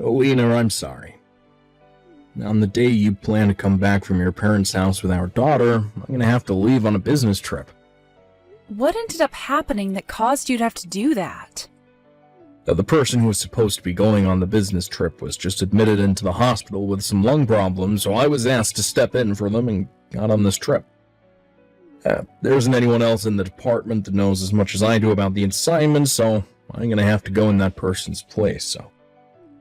Alina, I'm sorry. On the day you plan to come back from your parents' house with our daughter, I'm going to have to leave on a business trip. What ended up happening that caused you to have to do that? The person who was supposed to be going on the business trip was just admitted into the hospital with some lung problems, so I was asked to step in for them and got on this trip. There isn't anyone else in the department that knows as much as I do about the assignment, so I'm going to have to go in that person's place, so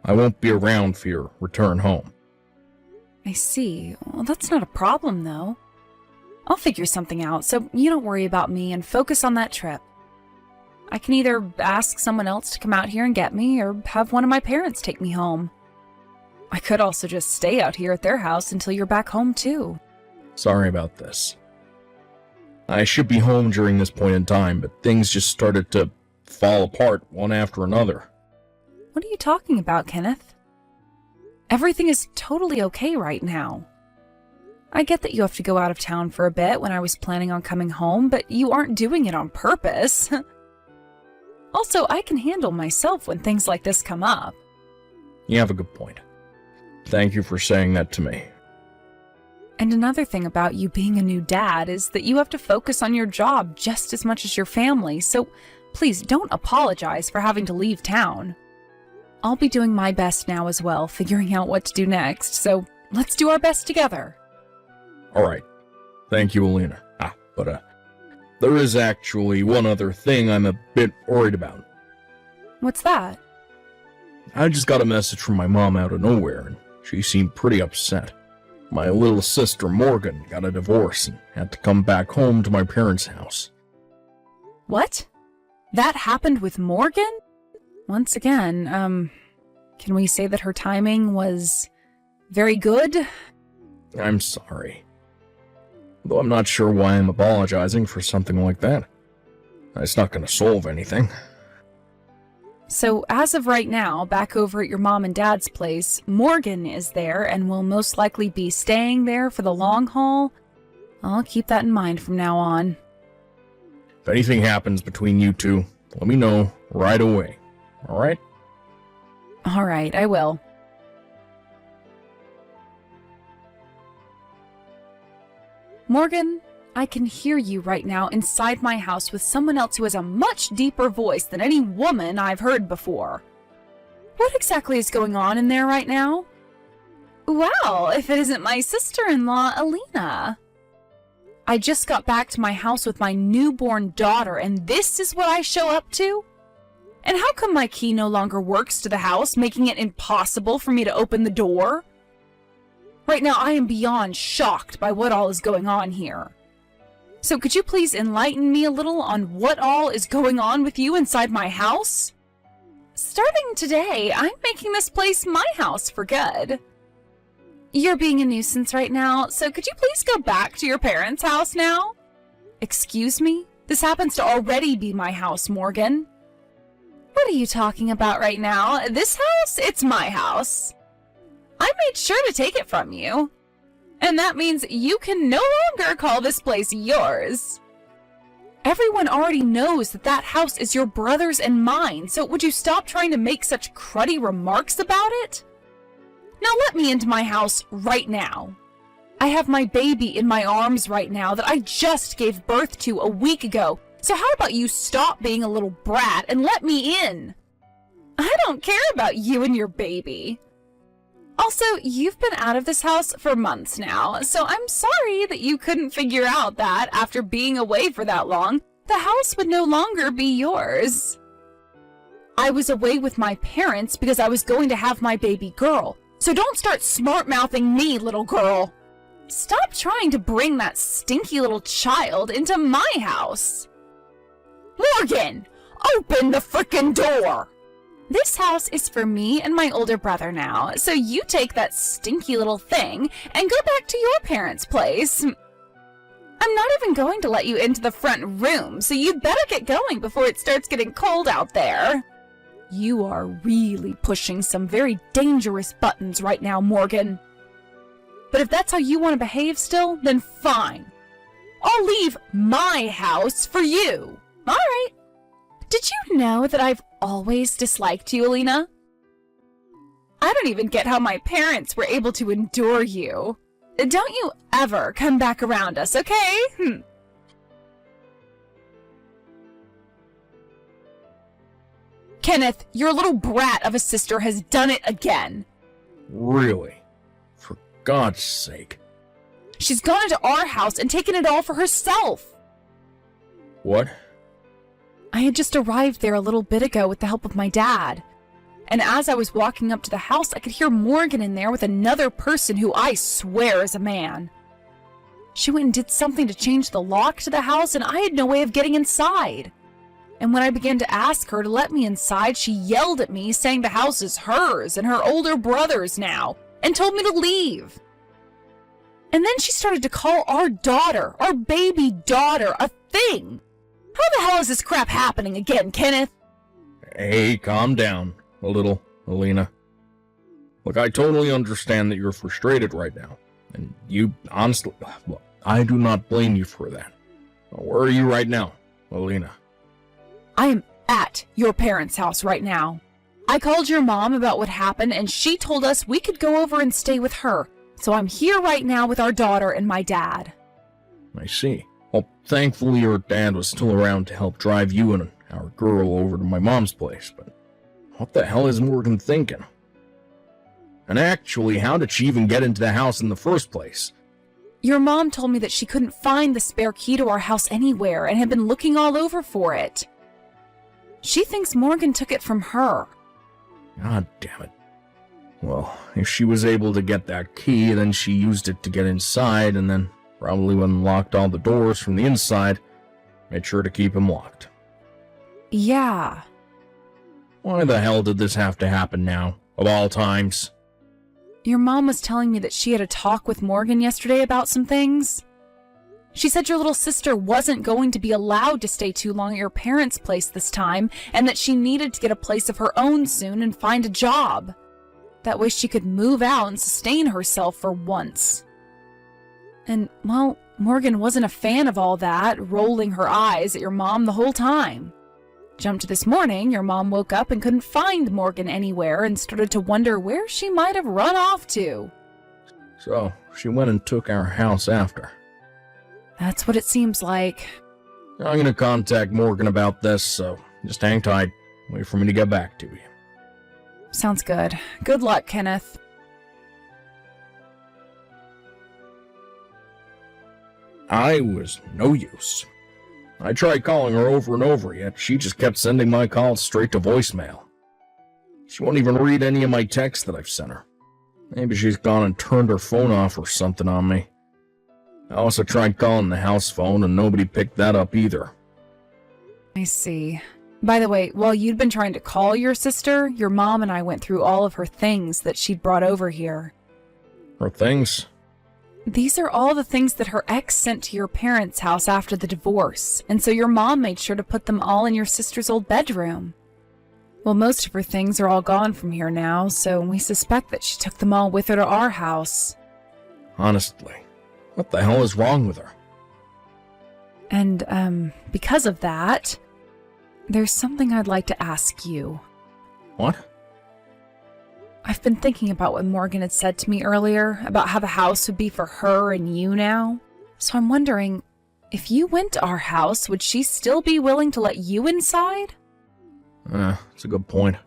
I won't be around for your return home. I see. Well, that's not a problem, though. I'll figure something out, so you don't worry about me and focus on that trip. I can either ask someone else to come out here and get me, or have one of my parents take me home. I could also just stay out here at their house until you're back home, too. Sorry about this. I should be home during this point in time, but things just started to fall apart one after another. What are you talking about, Kenneth? Everything is totally okay right now. I get that you have to go out of town for a bit when I was planning on coming home, but you aren't doing it on purpose. Also, I can handle myself when things like this come up. You have a good point. Thank you for saying that to me. And another thing about you being a new dad is that you have to focus on your job just as much as your family, so please don't apologize for having to leave town. I'll be doing my best now as well, figuring out what to do next, so let's do our best together. Alright. Thank you, Alina. But there is actually one other thing I'm a bit worried about. What's that? I just got a message from my mom out of nowhere, and she seemed pretty upset. My little sister Morgan got a divorce and had to come back home to my parents' house. What? That happened with Morgan? Once again, can we say that her timing was very good? I'm sorry. Though I'm not sure why I'm apologizing for something like that. It's not going to solve anything. So, as of right now, back over at your mom and dad's place, Morgan is there and will most likely be staying there for the long haul. I'll keep that in mind from now on. If anything happens between you two, let me know right away. Alright? Alright, I will. Morgan, I can hear you right now inside my house with someone else who has a much deeper voice than any woman I've heard before. What exactly is going on in there right now? Well, if it isn't my sister-in-law, Alina. I just got back to my house with my newborn daughter, and this is what I show up to? And how come my key no longer works to the house, making it impossible for me to open the door? Right now, I am beyond shocked by what all is going on here. So could you please enlighten me a little on what all is going on with you inside my house? Starting today, I'm making this place my house for good. You're being a nuisance right now, so could you please go back to your parents' house now? Excuse me? This happens to already be my house, Morgan. What are you talking about right now? This house? It's my house. I made sure to take it from you. And that means you can no longer call this place yours. Everyone already knows that that house is your brother's and mine, so would you stop trying to make such cruddy remarks about it? Now let me into my house right now. I have my baby in my arms right now that I just gave birth to a week ago, so how about you stop being a little brat and let me in? I don't care about you and your baby. Also, you've been out of this house for months now, so I'm sorry that you couldn't figure out that after being away for that long, the house would no longer be yours. I was away with my parents because I was going to have my baby girl, so don't start smart-mouthing me, little girl. Stop trying to bring that stinky little child into my house. Morgan, open the frickin' door! This house is for me and my older brother now, so you take that stinky little thing and go back to your parents' place. I'm not even going to let you into the front room, so you'd better get going before it starts getting cold out there. You are really pushing some very dangerous buttons right now, Morgan. But if that's how you want to behave still, then fine. I'll leave my house for you. All right. Did you know that I've always disliked you, Alina? I don't even get how my parents were able to endure you. Don't you ever come back around us, okay? Kenneth, your little brat of a sister has done it again. Really? For God's sake. She's gone into our house and taken it all for herself. What? I had just arrived there a little bit ago with the help of my dad. And as I was walking up to the house, I could hear Morgan in there with another person who I swear is a man. She went and did something to change the lock to the house, and I had no way of getting inside. And when I began to ask her to let me inside, she yelled at me, saying the house is hers and her older brother's now, and told me to leave. And then she started to call our daughter, our baby daughter, a thing. How the hell is this crap happening again, Kenneth? Hey, calm down a little, Alina. Look, I totally understand that you're frustrated right now. And you, honestly, well, I do not blame you for that. Where are you right now, Alina? I am at your parents' house right now. I called your mom about what happened, and she told us we could go over and stay with her. So I'm here right now with our daughter and my dad. I see. Well, thankfully your dad was still around to help drive you and our girl over to my mom's place, but what the hell is Morgan thinking? And actually, how did she even get into the house in the first place? Your mom told me that she couldn't find the spare key to our house anywhere and had been looking all over for it. She thinks Morgan took it from her. God damn it. Well, if she was able to get that key, then she used it to get inside, and then probably went and locked all the doors from the inside, made sure to keep them locked. Yeah. Why the hell did this have to happen now, of all times? Your mom was telling me that she had a talk with Morgan yesterday about some things. She said your little sister wasn't going to be allowed to stay too long at your parents' place this time, and that she needed to get a place of her own soon and find a job. That way she could move out and sustain herself for once. And, well, Morgan wasn't a fan of all that, rolling her eyes at your mom the whole time. Jump to this morning, your mom woke up and couldn't find Morgan anywhere and started to wonder where she might have run off to. So, she went and took our house after. That's what it seems like. I'm gonna contact Morgan about this, so just hang tight. Wait for me to get back to you. Sounds good. Good luck, Kenneth. I was no use. I tried calling her over and over, yet she just kept sending my calls straight to voicemail. She won't even read any of my texts that I've sent her. Maybe she's gone and turned her phone off or something on me. I also tried calling the house phone, and nobody picked that up either. I see. By the way, while you'd been trying to call your sister, your mom and I went through all of her things that she'd brought over here. Her things? These are all the things that her ex sent to your parents' house after the divorce, and so your mom made sure to put them all in your sister's old bedroom. Well, most of her things are all gone from here now, so we suspect that she took them all with her to our house. Honestly, what the hell is wrong with her? And, because of that, there's something I'd like to ask you. What? I've been thinking about what Morgan had said to me earlier, about how the house would be for her and you now. So I'm wondering, if you went to our house, would she still be willing to let you inside? That's a good point.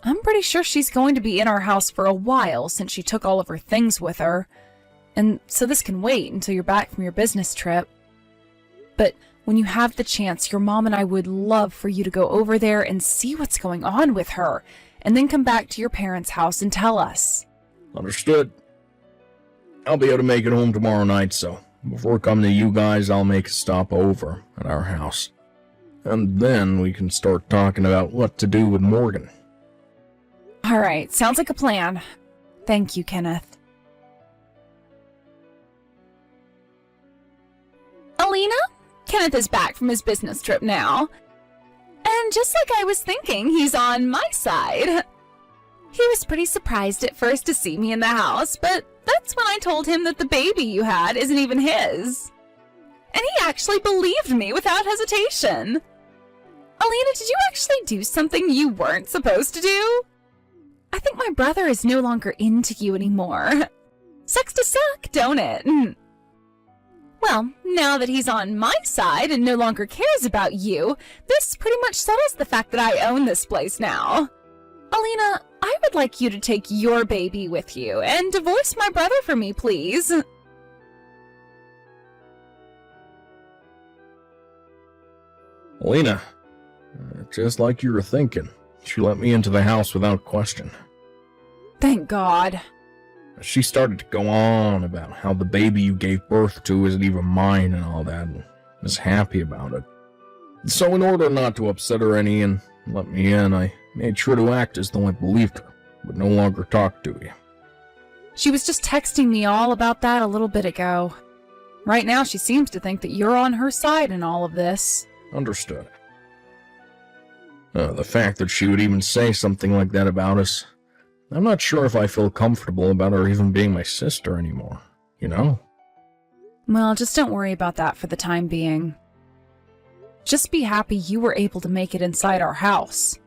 I'm pretty sure she's going to be in our house for a while since she took all of her things with her. And so this can wait until you're back from your business trip. But when you have the chance, your mom and I would love for you to go over there and see what's going on with her, and then come back to your parents' house and tell us. Understood. I'll be able to make it home tomorrow night, so before coming to you guys, I'll make a stop over at our house. And then we can start talking about what to do with Morgan. All right, sounds like a plan. Thank you, Kenneth. Alina? Kenneth is back from his business trip now. And just like I was thinking, he's on my side. He was pretty surprised at first to see me in the house, but that's when I told him that the baby you had isn't even his. And he actually believed me without hesitation. Alina, did you actually do something you weren't supposed to do? I think my my brother is no longer into you anymore. Sucks to suck, don't it? Well, now that he's on my side and no longer cares about you, this pretty much settles the fact that I own this place now. Alina, I would like you to take your baby with you and divorce my brother for me, please. Alina, just like you were thinking, she let me into the house without question. Thank God. She started to go on about how the baby you gave birth to isn't even mine and all that, and was happy about it. So in order not to upset her any and let me in, I made sure to act as though I believed her, but no longer talk to you. She was just texting me all about that a little bit ago. Right now she seems to think that you're on her side in all of this. Understood. The fact that she would even say something like that about us, I'm not sure if I feel comfortable about her even being my sister anymore, you know? Well, just don't worry about that for the time being. Just be happy you were able to make it inside our house.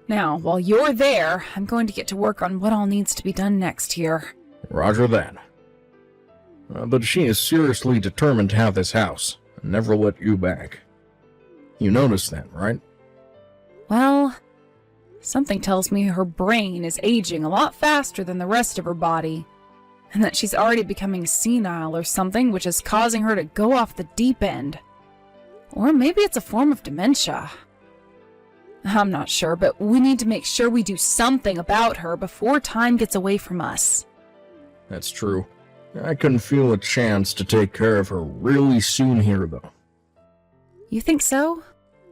Now, while you're there, I'm going to get to work on what all needs to be done next here. Roger that. But she is seriously determined to have this house, and never let you back. You noticed that, right? Well, something tells me her brain is aging a lot faster than the rest of her body, and that she's already becoming senile or something, which is causing her to go off the deep end. Or maybe it's a form of dementia. I'm not sure, but we need to make sure we do something about her before time gets away from us. That's true. I can feel a chance to take care of her really soon here, though. You think so?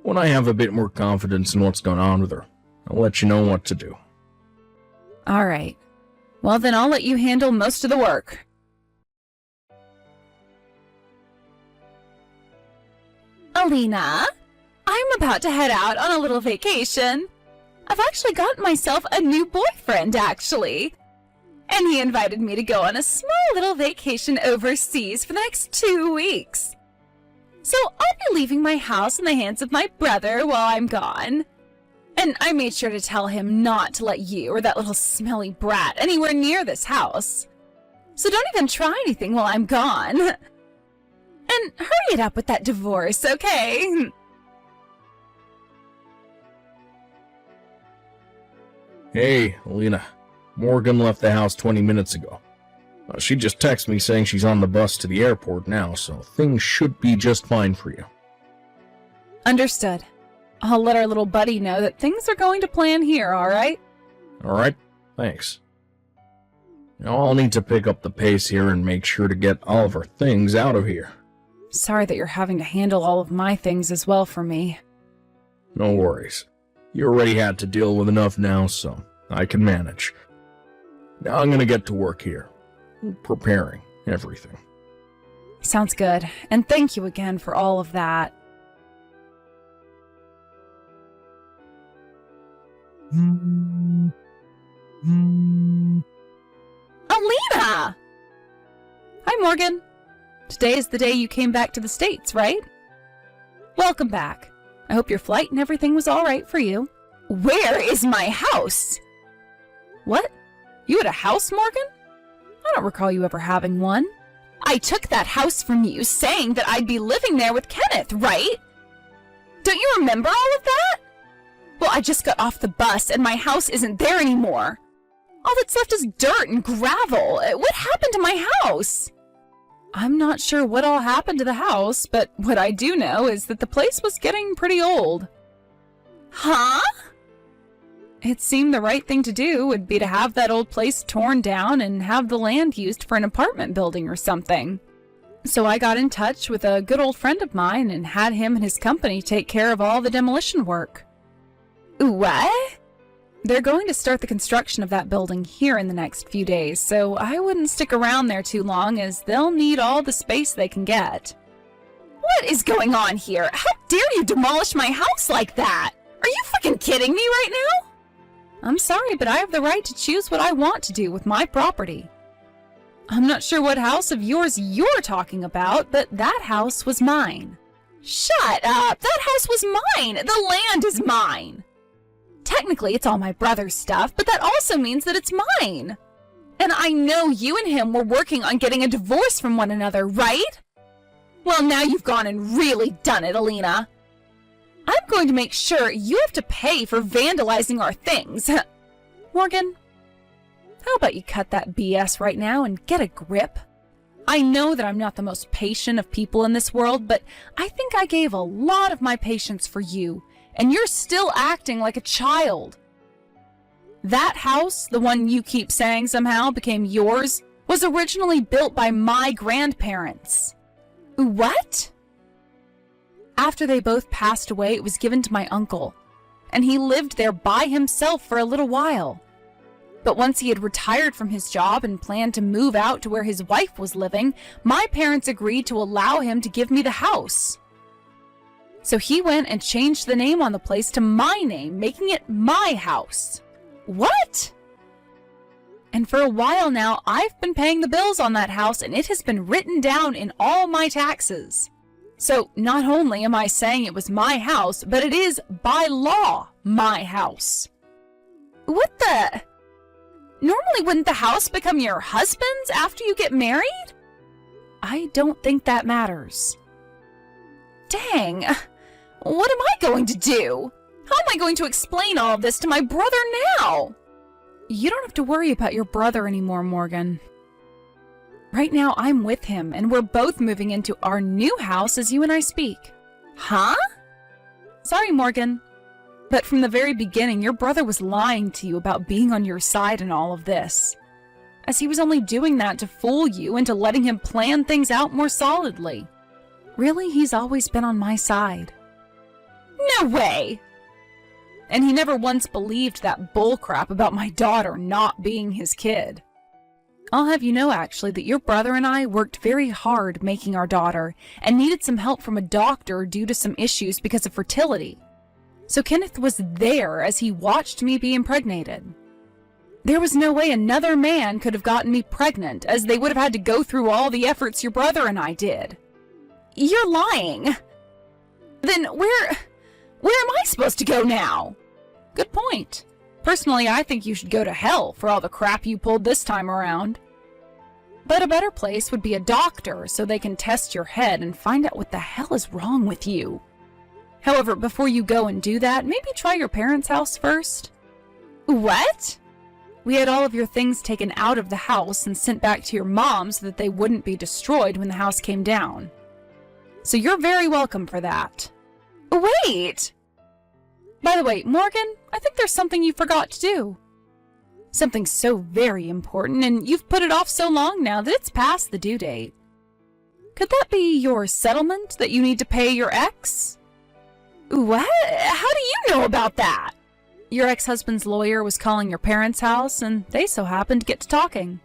When I have a bit more confidence in what's going on with her, I'll let you know what to do. All right. Well, then I'll let you handle most of the work. Alina, I'm about to head out on a little vacation. I've actually gotten myself a new boyfriend, actually. And he invited me to go on a small little vacation overseas for the next 2 weeks. So I'll be leaving my house in the hands of my brother while I'm gone. And I made sure to tell him not to let you or that little smelly brat anywhere near this house. So don't even try anything while I'm gone. And hurry it up with that divorce, okay? Hey, Alina. Morgan left the house 20 minutes ago. She just texted me saying she's on the bus to the airport now, so things should be just fine for you. Understood. I'll let our little buddy know that things are going to plan here, alright? Alright, thanks. Now I'll need to pick up the pace here and make sure to get all of our things out of here. Sorry that you're having to handle all of my things as well for me. No worries. You already had to deal with enough now, so I can manage. Now I'm gonna get to work here. Preparing everything. Sounds good, and thank you again for all of that. Alina! Hi, Morgan. Today is the day you came back to the States, right? Welcome back. I hope your flight and everything was all right for you. Where is my house? What? You had a house, Morgan? I don't recall you ever having one. I took that house from you saying that I'd be living there with Kenneth, right? Don't you remember all of that? Well, I just got off the bus and my house isn't there anymore. All that's left is dirt and gravel. What happened to my house? I'm not sure what all happened to the house, but what I do know is that the place was getting pretty old. Huh? It seemed the right thing to do would be to have that old place torn down and have the land used for an apartment building or something. So I got in touch with a good old friend of mine and had him and his company take care of all the demolition work. What? They're going to start the construction of that building here in the next few days, so I wouldn't stick around there too long as they'll need all the space they can get. What is going on here? How dare you demolish my house like that? Are you fucking kidding me right now? I'm sorry, but I have the right to choose what I want to do with my property. I'm not sure what house of yours you're talking about, but that house was mine. Shut up! That house was mine! The land is mine! technically it's all my brother's stuff, but that also means that it's mine. And I know you and him were working on getting a divorce from one another, right? Well, now you've gone and really done it, Alina. I'm going to make sure you have to pay for vandalizing our things. Morgan, how about you cut that BS right now and get a grip? I know that I'm not the most patient of people in this world, but I think I gave a lot of my patience for you, and you're still acting like a child. That house, the one you keep saying somehow became yours, was originally built by my grandparents. What? After they both passed away, it was given to my uncle, and he lived there by himself for a little while. But once he had retired from his job and planned to move out to where his wife was living, my parents agreed to allow him to give me the house. So he went and changed the name on the place to my name, making it my house. What? And for a while now, I've been paying the bills on that house, and it has been written down in all my taxes. So not only am I saying it was my house, but it is, by law, my house. What the? Normally, wouldn't the house become your husband's after you get married? I don't think that matters. Dang, what am I going to do? How am I going to explain all of this to my brother now? You don't have to worry about your brother anymore, Morgan. Right now, I'm with him, and we're both moving into our new house as you and I speak. Huh? Sorry, Morgan. But from the very beginning, your brother was lying to you about being on your side in all of this, as he was only doing that to fool you into letting him plan things out more solidly. Really, he's always been on my side. No way! And he never once believed that bullcrap about my daughter not being his kid. I'll have you know, actually, that your brother and I worked very hard making our daughter and needed some help from a doctor due to some issues because of fertility. So Kenneth was there as he watched me be impregnated. There was no way another man could have gotten me pregnant, as they would have had to go through all the efforts your brother and I did. You're lying. Then where am I supposed to go now? Good point. Personally, I think you should go to hell for all the crap you pulled this time around. But a better place would be a doctor, so they can test your head and find out what the hell is wrong with you. However, before you go and do that, maybe try your parents' house first. What? We had all of your things taken out of the house and sent back to your mom so that they wouldn't be destroyed when the house came down. So you're very welcome for that. Wait! By the way, Morgan, I think there's something you forgot to do. Something so very important, and you've put it off so long now that it's past the due date. Could that be your settlement that you need to pay your ex? What? How do you know about that? Your ex-husband's lawyer was calling your parents' house, and they so happened to get to talking.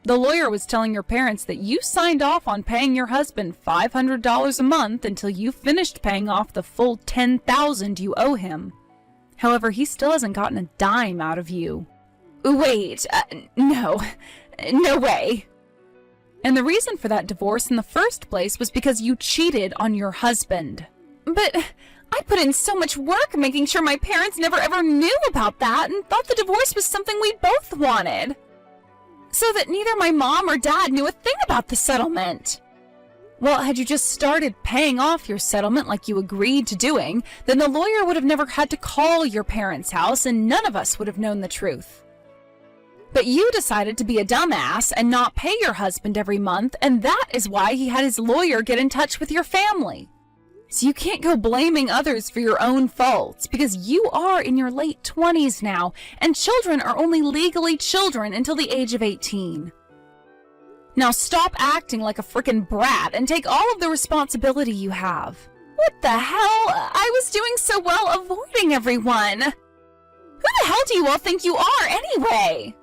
The lawyer was telling your parents that you signed off on paying your husband $500 a month until you finished paying off the full $10,000 you owe him. However, he still hasn't gotten a dime out of you. Wait, no way. And the reason for that divorce in the first place was because you cheated on your husband. But I put in so much work making sure my parents never ever knew about that and thought the divorce was something we both wanted. So that neither my mom or dad knew a thing about the settlement. Well, had you just started paying off your settlement like you agreed to doing, then the lawyer would have never had to call your parents' house and none of us would have known the truth. But you decided to be a dumbass and not pay your husband every month, and that is why he had his lawyer get in touch with your family. So you can't go blaming others for your own faults, because you are in your late 20s now, and children are only legally children until the age of 18. Now stop acting like a frickin' brat and take all of the responsibility you have. What the hell? I was doing so well avoiding everyone. Who the hell do you all think you are anyway?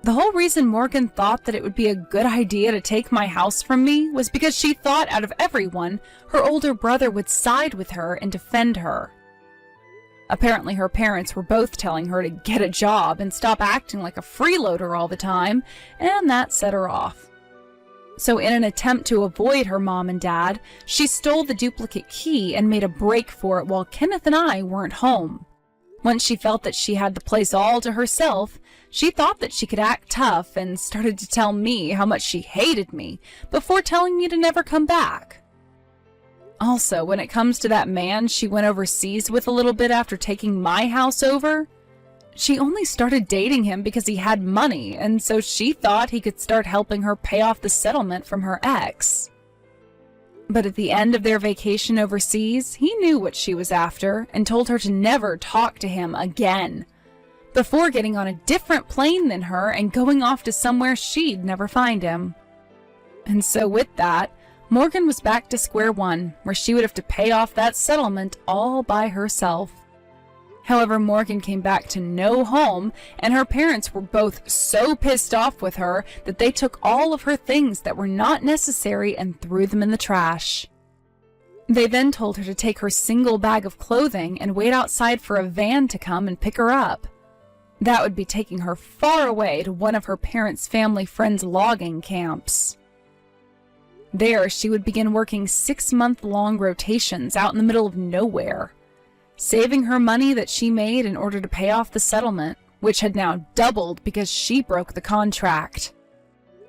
The whole reason Morgan thought that it would be a good idea to take my house from me was because she thought out of everyone, her older brother would side with her and defend her. Apparently her parents were both telling her to get a job and stop acting like a freeloader all the time, and that set her off. So in an attempt to avoid her mom and dad, she stole the duplicate key and made a break for it while Kenneth and I weren't home. Once she felt that she had the place all to herself, she thought that she could act tough and started to tell me how much she hated me before telling me to never come back. Also, when it comes to that man she went overseas with a little bit after taking my house over, she only started dating him because he had money, and so she thought he could start helping her pay off the settlement from her ex. But at the end of their vacation overseas, he knew what she was after and told her to never talk to him again, before getting on a different plane than her and going off to somewhere she'd never find him. And so with that, Morgan was back to square one, where she would have to pay off that settlement all by herself. However, Morgan came back to no home, and her parents were both so pissed off with her that they took all of her things that were not necessary and threw them in the trash. They then told her to take her single bag of clothing and wait outside for a van to come and pick her up. That would be taking her far away to one of her parents' family friends' logging camps. There, she would begin working 6-month-long rotations out in the middle of nowhere, saving her money that she made in order to pay off the settlement, which had now doubled because she broke the contract.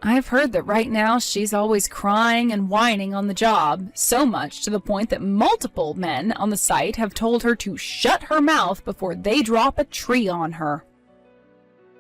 I've heard that right now she's always crying and whining on the job, so much to the point that multiple men on the site have told her to shut her mouth before they drop a tree on her.